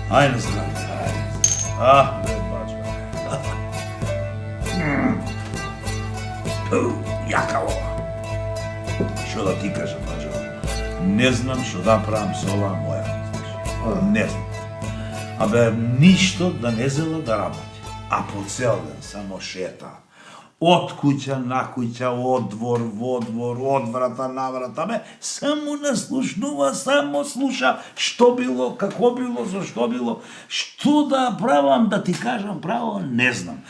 Ајде здраве. Бе, бачка. Јака ова. Што да ти кажам, бачо? Не знам што да правам со оваа моја. Не знам. Абе, ништо да не зела да работи. А по цел ден само шета. Од куќа на куќа, од двор во двор, од врата на врата, бе, само наслушнува, само слуша што било, како било, зашто било, што да правам, да ти кажам право, не знам.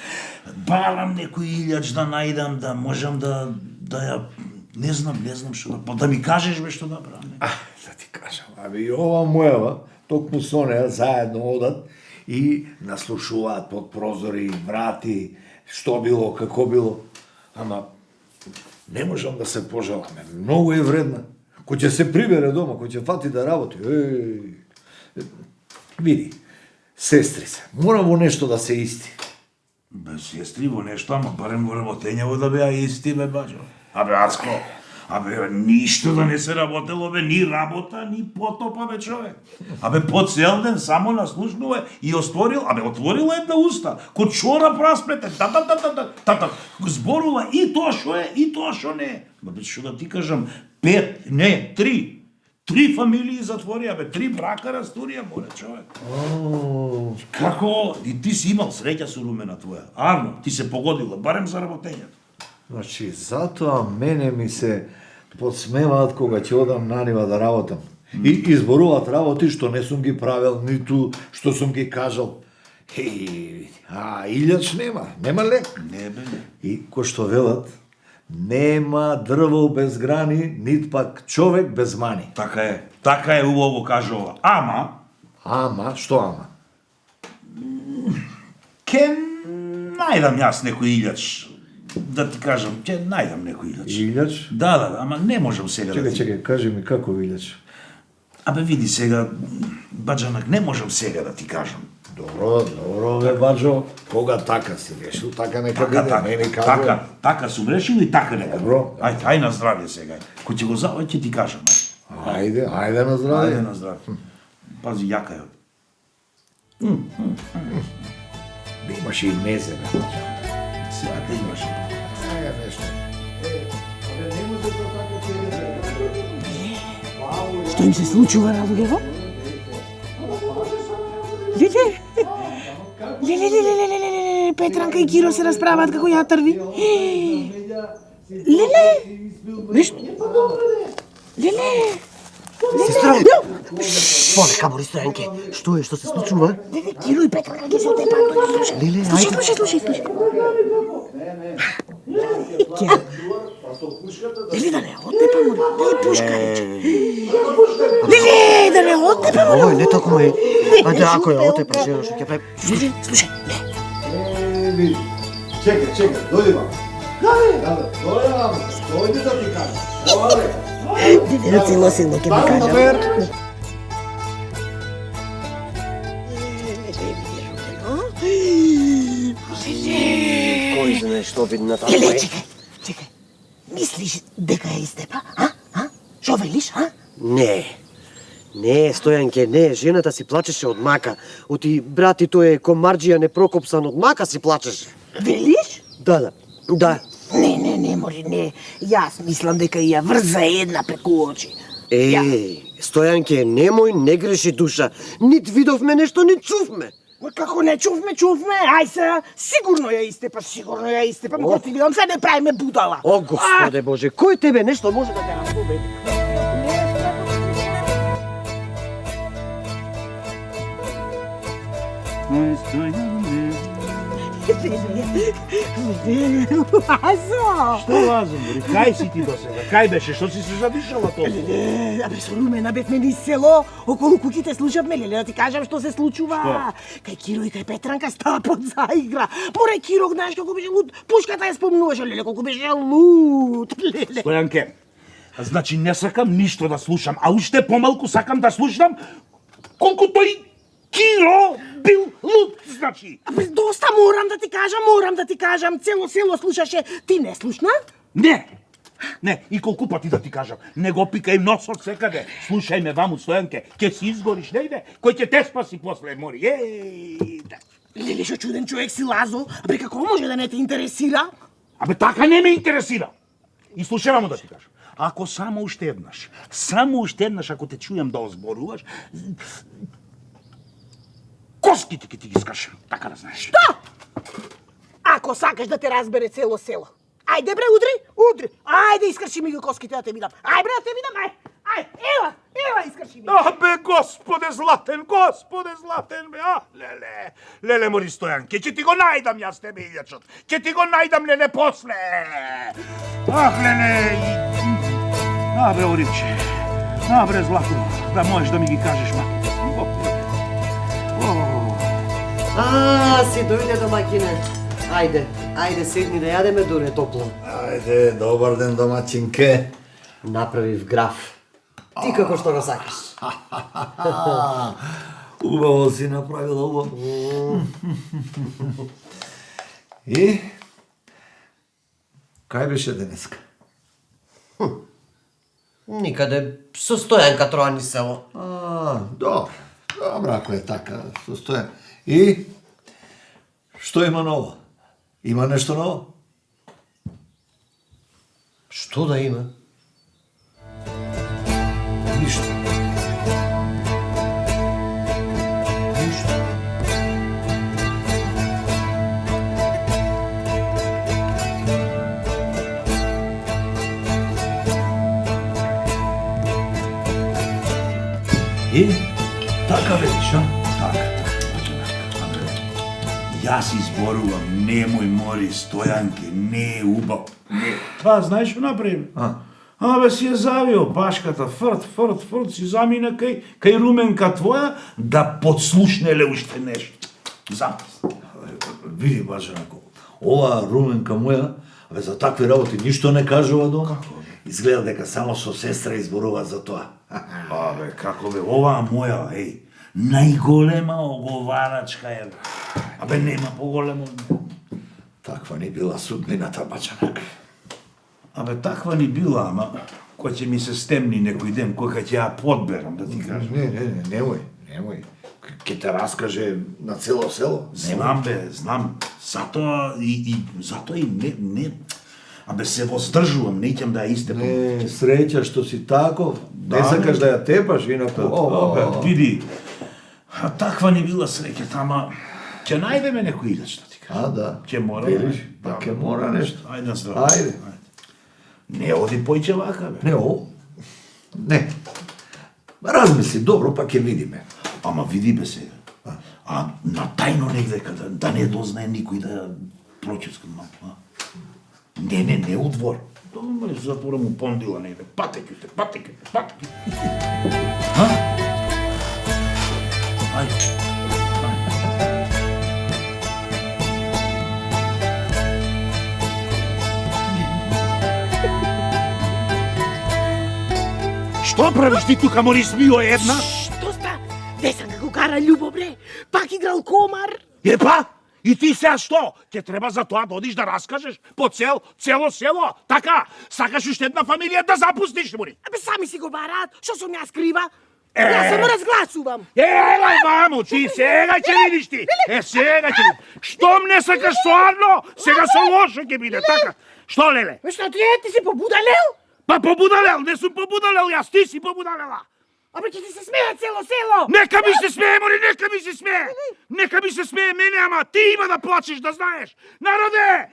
Барам некој илјач да најдам, да можам да ја, не знам што да ми кажеш бе што да правам. Да ти кажам, абе и ова мојава, токму со неа заедно одат и наслушуваат под прозори, врати, што било, како било. Ама не можам да се пожалам, многу е вредна. Кој ќе се прибере дома, кој ќе фати да работи, види, сестрица, мора во нешто да се исти. Бе, сестри во нешто, ама барем во работењево да беа исти, бе, баđо. Абе, Ацко, абе, ништо да не се работело, бе, ни работа, ни потопа, бе, човек. Абе, по цел ден само наслушнува и отворила една уста, ко чора прасплете, та, зборува и тоа шо е, и тоа шо не е. Бе, што да ти кажам, 3 фамилии затворија, бе, 3 брака растурија, море, човек. Како? И ти си имал среќа со румена твоја. Арно, ти се погодила, барем за работењето. Значи, затоа мене ми се подсмеваат кога ќе одам на нива да работам. И изборуваат работи што не сум ги правел, ниту што сум ги кажал. Илјач нема лек. Не бе, не. И кој што велат, нема дрво без грани, нит пак човек без мани. Така е убаво кажува. Ама, што ама? Ке најдам јас некој илјач. Да ти кажам, ќе најдам некој илјач. Илјач? Да, ама не можам сега да ти... Чекај, кажи ми како илјач. Абе види сега, баđанак, не можам сега да ти кажам. Добро, бе, баđо, кога така си решил, така нека биде, не ми кажа. Така сум решил и така нека. Добро. Ајде на здравје сега. Кој ќе го завај, ќе ти кажам. Ајде на здравје. Ајде на здравје. Пази, јака е. Бе, имаш и мезе, бе, баđо. Сега те имаш. Нешто. Што им се случува на луѓето? Леле, Петранка и Киро се расправаат како ја трви. Леле! Леле! Сестра! Полека, Бори Стојанке, што е, што се случува? Леле, Киро и Петранка ги се отепаат. Леле, Слушај. Киро. Леле, да не отепа, море. Леле, пушка рече. Леле, да не отепа, море. Овој не тако е. Ајде, ако ја отепа, жено, што ќе прави. Слушај, не. Чекај, дојди вам. Дојди да ти кажам. Леле, цело силно ќе ми кажам. Кој знае што видна тако Леле, е? чекај. Мислиш дека е истепа, Шо велиш, Не, Стојанке, не, жената си плачеше од мака. Оти брати тој е комарџија непрокопсан од мака си плачеше. Велиш? Да. Не, може, не. Јас мислам дека ја врза една преку очи. Стојанке, немој, не греши душа. Нит видовме нешто, нит чувме. Како не чувме? Ај се, сигурно ја истепа. Мо ти гледам, се не правиме будала. О, Господе Боже, кој тебе нешто може да те разбуди? Што лазам, Бори? Кај си ти до сега? Кај беше? Што си се задишала толку? Абе, со Румена бевме низ село, околу куќите слушавме, леле, да ти кажам што се случува. Што? Кај Киро и кај Петранка стапот заигра. Море Киро, знаеш колку беше луд. Пушката ја спомнуваше, леле, колку беше луд, леле. Стојанке, значи не сакам ништо да слушам, а уште помалку сакам да слушам колку тој Киро бил луд, значи. Абе, доста морам да ти кажам. Цело село слушаше. Ти не слушна? Не. Не, и колку пати да ти кажам, не го пикај носот секаде. Слушај ме, ваму, Стојанке, ќе си изгориш, не иде, кој ќе те спаси после мори. Да. Леле, шо чуден човек си, Лазо. Абе, како може да не те интересира? Абе, така не ме интересира. И слушај, ваму да ти кажам. Ако само уште еднаш, ако те чујам да озборуваш, коските ќе ти ги скашам, така да знаеш. Што? Ако сакаш да те разбере цело село. Ајде бре, удри. Ајде, искрши ми ги коските да те видам. Ајде бре, да те видам, ај, ела, искрши ми. Абе, господе златен, бе, леле, мори Стојанке, ќе ти го најдам јас тебе илјачот, ќе ти го најдам, леле, после. Леле, бе, Ориче, бре, злато, да можеш да ми ги кажеш маките. Си дојде домаќине. Ајде, седни да јадеме дуре топло. Ајде, добар ден, домаќинке. Направив граф. Ти како што го сакаш. Убаво си направила, убаво. И? Кај беше денеска? Никаде со Стојанка Троани село. Добро, ако е така, состојам. И? Што има ново? Има нешто ново? Што да има? Ништо. И? Така велиш, а? Така. Јас изборувам, немој мори Стојанке, не е убав. Тоа знаеш што направи? Абе си ја завио башката, фрт, си замина кај руменка твоја да подслушнеле уште нешто. Запис. Види, бажанако, ова руменка моја, за такви работи ништо не кажува дома. Изгледа дека само со сестра изборува за тоа. Абе, како бе, оваа моја, најголема оговарачка е. Абе, нема поголема од неа. Таква ни била судбината, бачанак. Абе, таква ни била, ама кој ќе ми се стемни некој ден, кој ќе ја подберам, да ти кажам. Не, немој. Ке те раскаже на цело село. Знам бе, знам. Затоа и не. Абе, се воздржувам, не ќам да ја истепам. Не, среќа што си таков. Не сакаш да ја тепаш, инаку. Абе, види, таква ни била среќата, ама ќе најдеме некој илјач, да ти кажам. Да. Ќе мора. Велиш, па ќе мора нешто. Ајде на здраво. Ајде. Не оди појќе вака, бе. Не. Размисли добро, па ќе видиме. Ама види бе сега. А на тајно негде каде, да не дознае никој да ја проческам малку. Не, у двор. Дома затвора му пондила негде. Патеките. Ајде. Што правиш ти тука, Морис Мио една? Што ста? Десанка го кара љубо, бре. Пак играл комар. Епа, и ти сега што? Ќе треба за тоа да одиш да раскажеш по цело село, така? Сакаш уште една фамилија да запустиш, Мори? Абе, сами си го бараат. Што сум јас крива? Јас само разгласувам. Елај, мамо, ти сега ќе видиш ти. Сега ќе видиш. Штом не сакаш соарно, сега со лошо ќе биде, така? Што, леле? Што ти си побудалел? Па побудалел, не сум побудалел јас, ти си побудалела. Абе, ќе ти се смее цело село. Нека ми се смее, Мори, нека ми се смее. Нека ми се смее мене, ама ти има да плачеш, да знаеш. Народе,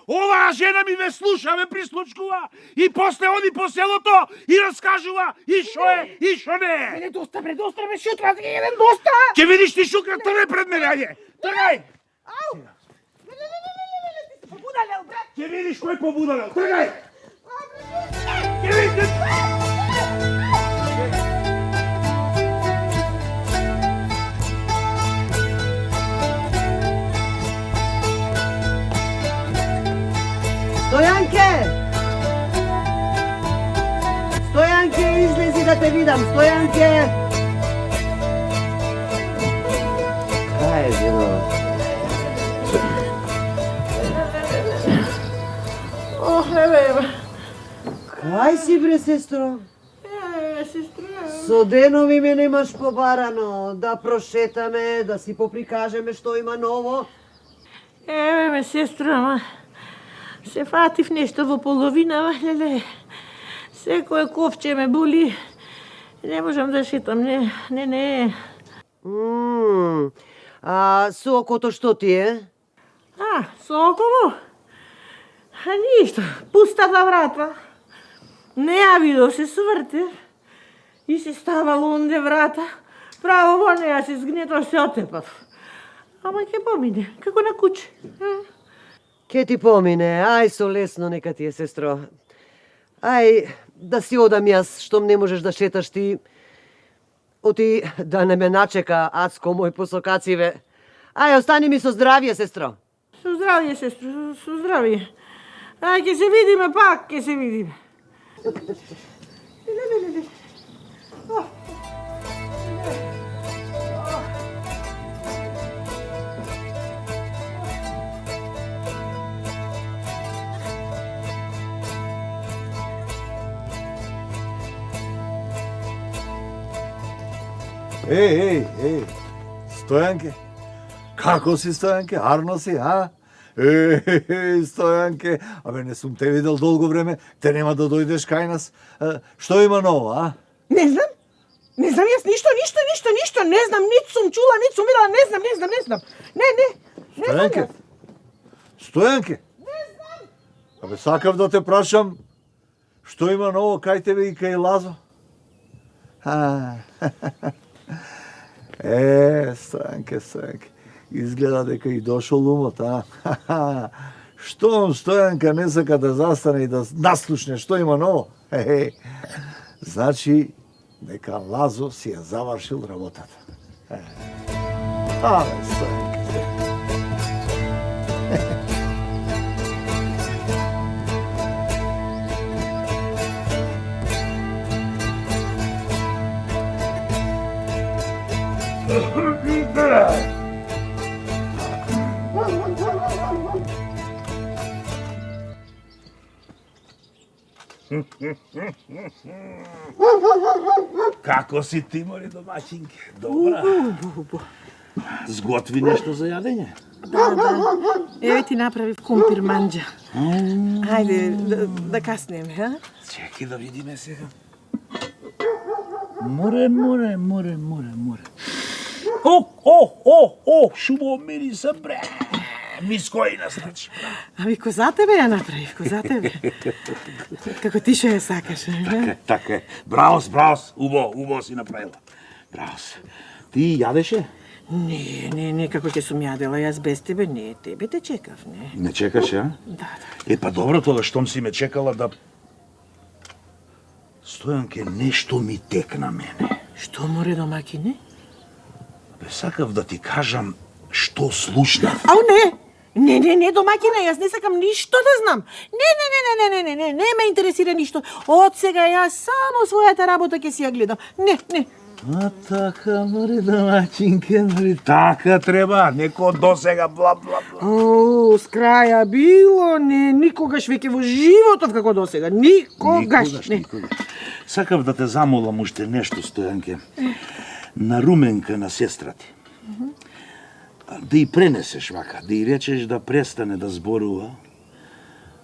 оваа жена ми ве слуша, ве прислучкува и после оди по селото и раскажува и шо е, и шо не е. Мене доста, бре, шутра, еден доста. Ќе видиш ти шука, тргај пред мене, ајде. Тргај. Ау. Ти си побудалел, бре. Ќе видиш кој побудалел, тргај. Ќе видиш. Стојанке, излези да те видам, Стојанке! Кај е жена? Леле, Кај си бре, сестро? сестра. Со денови ме немаш побарано, да прошетаме, да си поприкажеме што има ново. Еве ме, сестра, ама се фатив нешто во половина, леле. Секој ковче ме боли. Не можам да шетам, не. А со окото што ти е? Со оково? Ништо, пустата врата. Не ја видов, се сврте. И се ставало онде врата. Право во неја се згнетов, се отепав. Ама ќе помине, како на куче. Ке ти помине, ај со лесно нека ти е, сестро. Ај, да си одам јас, штом не можеш да шеташ ти. Оти да не ме начека Ацко мој посокациве. Ај, остани ми со здравје, сестро. Со здравје, сестро, со здравје. Ај, ќе се видиме пак, ќе се видиме. Еј, Стојанке, како си, Стојанке, арно си, а? Еј, Стојанке, абе не сум те видел долго време, те нема да дојдеш кај нас. Што има ново, а? Не знам јас ништо, не знам, нит сум чула, нит сум видела, не знам. Не знам Стојанке, јас. Стојанке. Не знам. Абе сакав да те прашам, што има ново кај тебе и кај Лазо? Стојанке, изгледа дека и дошол умот, а? Штом Стојанка не сака да застане и да наслушне што има ново? Значи, дека Лазо си ја завршил работата. Стојанке. Како си ти, моли домаќинке? Добра? Сготви нешто за јадење? Да. Еве ти направив кумпир манџа. Ајде, да каснеме, а? Чеки да видиме сега. Море. Шубо мириса, бре. Мискоина, значи. Ами коза тебе ја направив, коза тебе. Како ти што ја сакаш, Така е. Браус. Убаво си направила. Браус. Ти јадеше? Не, како ќе сум јадела јас без тебе, не, тебе те чекав, не. Не чекаш, а? Да. Па добро тоа, штом си ме чекала да... Стојанке, нешто ми текна мене. Што море домакине? Бе, сакав да ти кажам што слушнав. Ау, не, домакине, јас не сакам ништо да знам. Не ме интересира ништо. Од сега јас само својата работа ќе си ја гледам. Не. А така, мори домаќинке, мори, така треба, неко до сега, бла. О, с краја било, не, никогаш веќе во животов како до сега, никогаш. Сакав да те замолам уште нешто, Стојанке. На Руменка, на сестра ти. Да и пренесеш вака, да и речеш да престане да зборува.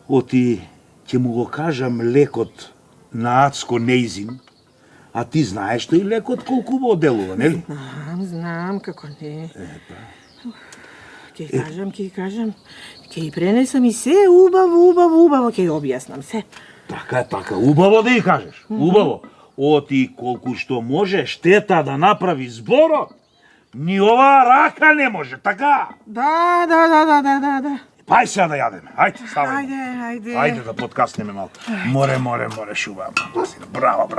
Оти, ќе му го кажам лекот на Ацко неизин, а ти знаеш тој лекот колку во делува, нели? Знам, како не. Ќе кажам, ќе и пренесам и се убаво, ќе ја објаснам се. Така, убаво да ја кажеш, убаво. Оти колку што може штета да направи зборот, ни оваа рака не може, така? Да. Ај сега да јадеме, ајде, ставај. Ајде. Ајде да подкаснеме малку. Море, шуба. Браво.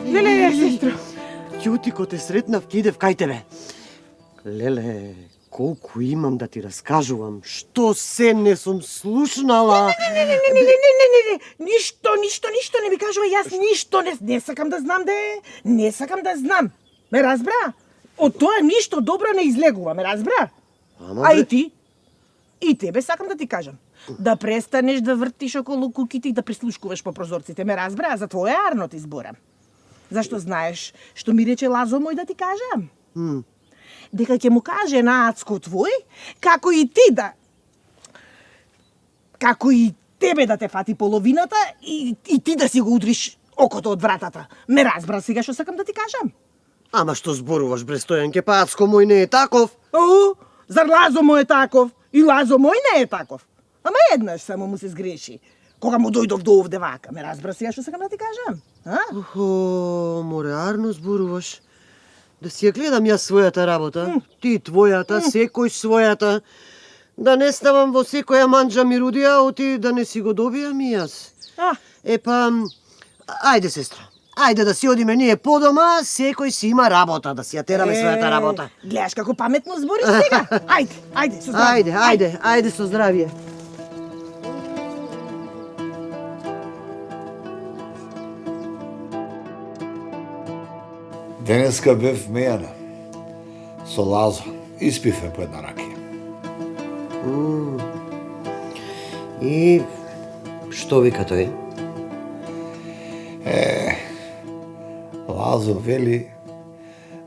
Леле, сестро. Ќути ко те сретнав, ке идев кај тебе. Леле, колку имам да ти раскажувам, што се не сум слушнала. Не, ништо не ми кажува, јас ништо не сакам да знам, не сакам да знам. Ме разбра? Од тоа ништо добро не излегува, ме разбра? Ама, А бре. и ти? И тебе сакам да ти кажам. Да престанеш да вртиш околу куките и да прислушкуваш по прозорците, ме разбра? За твоја арно ти зборам. Зашто знаеш што ми рече Лазо мој да ти кажам? Дека ќе му каже на ацко твој, како и ти да... Како и тебе да те фати половината и ти да си го удриш окото од вратата. Ме разбра сега што сакам да ти кажам? Ама што зборуваш, бре Стојанке, па ацко мој не е таков. О, зар Лазо мој е таков? И Лазо мој не е таков. Ама еднаш само му се сгреши. Кога му дојдов до овде вака, ме разбра сега што сакам да ти кажам? А? Охо, море, арно зборуваш. Да си ја гледам јас својата работа, ти твојата, секој својата. Да не ставам во секоја манџа ми рудија, оти да не си го добијам и јас. А, Епа, ајде сестра, ајде да си одиме ние по дома, секој си има работа, да си ја тераме својата работа. Гледаш како паметно збориш сега? Ајде, ајде, со здравје. Ајде со здравје. Денеска бев мејана. Со Лазо. Испиве по една ракија. И што вика тој? Лазо вели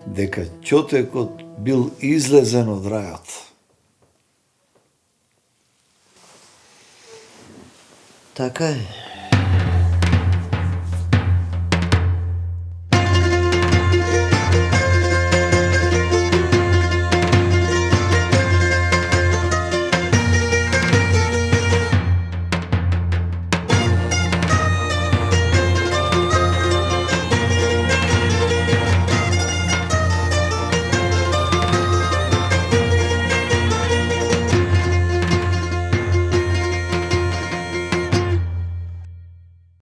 дека ќотекот бил излезен од рајот. Така е.